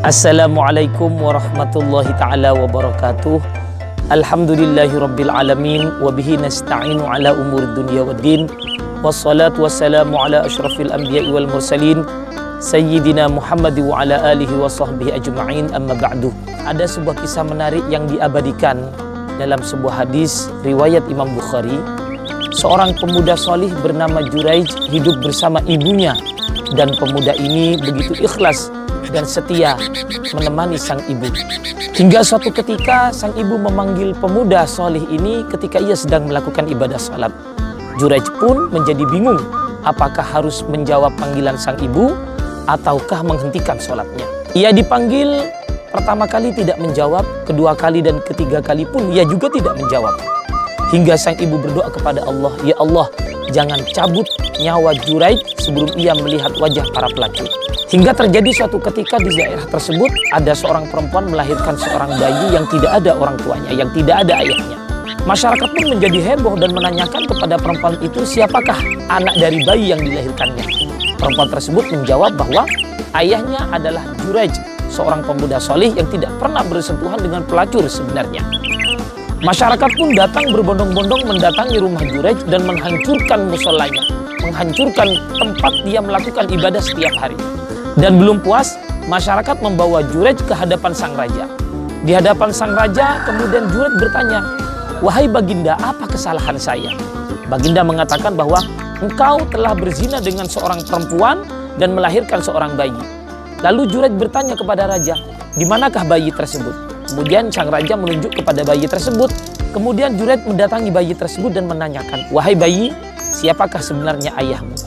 Assalamualaikum warahmatullahi ta'ala wabarakatuh. Alhamdulillahirabbil alamin wa bihi nasta'inu ala umurid dunya waddin. Wassalatu wassalamu ala asyrafil anbiya'i wal mursalin sayyidina Muhammad wa ala alihi wa sahbihi ajma'in, amma ba'du. Ada sebuah kisah menarik yang diabadikan dalam sebuah hadis riwayat Imam Bukhari. Seorang pemuda solih bernama Juraij hidup bersama ibunya, dan pemuda ini begitu ikhlas dan setia menemani sang ibu. Hingga suatu ketika sang ibu memanggil pemuda solih ini ketika ia sedang melakukan ibadah salat. Juraij pun menjadi bingung apakah harus menjawab panggilan sang ibu ataukah menghentikan salatnya. Ia dipanggil pertama kali tidak menjawab, kedua kali dan ketiga kali pun ia juga tidak menjawab. Hingga sang ibu berdoa kepada Allah, "Ya Allah, jangan cabut nyawa Juraij sebelum ia melihat wajah para pelacur." Hingga terjadi suatu ketika di daerah tersebut ada seorang perempuan melahirkan seorang bayi yang tidak ada orang tuanya, yang tidak ada ayahnya. Masyarakat pun menjadi heboh dan menanyakan kepada perempuan itu siapakah anak dari bayi yang dilahirkannya. Perempuan tersebut menjawab bahwa ayahnya adalah Juraij, seorang pemuda solih yang tidak pernah bersentuhan dengan pelacur sebenarnya. Masyarakat pun datang berbondong-bondong mendatangi rumah Juraij dan menghancurkan musolanya, menghancurkan tempat dia melakukan ibadah setiap hari. Dan belum puas, masyarakat membawa Juraij ke hadapan sang raja. Di hadapan sang raja, kemudian Juraij bertanya, "Wahai baginda, apa kesalahan saya?" Baginda mengatakan bahwa engkau telah berzina dengan seorang perempuan dan melahirkan seorang bayi. Lalu Juraij bertanya kepada raja, "Di manakah bayi tersebut?" Kemudian sang raja menunjuk kepada bayi tersebut. Kemudian Juraij mendatangi bayi tersebut dan menanyakan, "Wahai bayi, siapakah sebenarnya ayahmu?"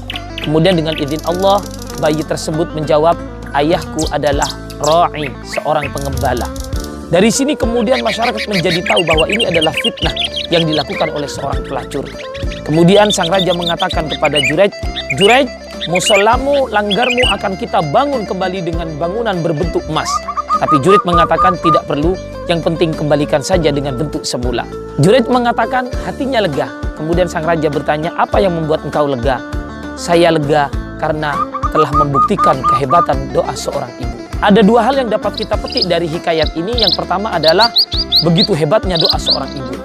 Kemudian dengan izin Allah, bayi tersebut menjawab, "Ayahku adalah ra'i, seorang pengembala." Dari sini kemudian masyarakat menjadi tahu bahwa ini adalah fitnah yang dilakukan oleh seorang pelacur. Kemudian sang raja mengatakan kepada Juraij, "Juraij, musolamu, langgarmu akan kita bangun kembali dengan bangunan berbentuk emas." Tapi Juraij mengatakan tidak perlu, yang penting kembalikan saja dengan bentuk semula. Juraij mengatakan hatinya lega. Kemudian sang raja bertanya, "Apa yang membuat engkau lega?" "Saya lega karena telah membuktikan kehebatan doa seorang ibu." Ada dua hal yang dapat kita petik dari hikayat ini. Yang pertama adalah begitu hebatnya doa seorang ibu.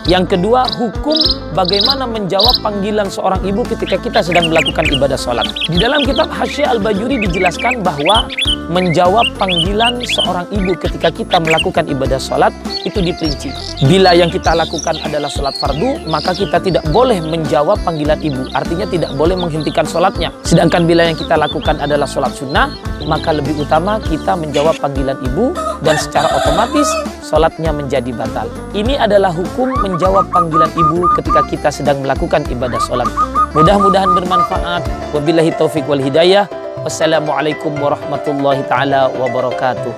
Yang kedua, hukum bagaimana menjawab panggilan seorang ibu ketika kita sedang melakukan ibadah sholat. Di dalam kitab Hasyiah Al-Bajuri dijelaskan bahwa menjawab panggilan seorang ibu ketika kita melakukan ibadah sholat itu diperinci. Bila yang kita lakukan adalah sholat fardu, maka kita tidak boleh menjawab panggilan ibu. Artinya tidak boleh menghentikan sholatnya. Sedangkan bila yang kita lakukan adalah sholat sunnah, maka lebih utama kita menjawab panggilan ibu dan secara otomatis sholatnya menjadi batal. Ini adalah hukum menjawab panggilan ibu ketika kita sedang melakukan ibadah sholat. Mudah-mudahan bermanfaat. Wabillahi taufiq wal hidayah. Wassalamualaikum warahmatullahi ta'ala wabarakatuh.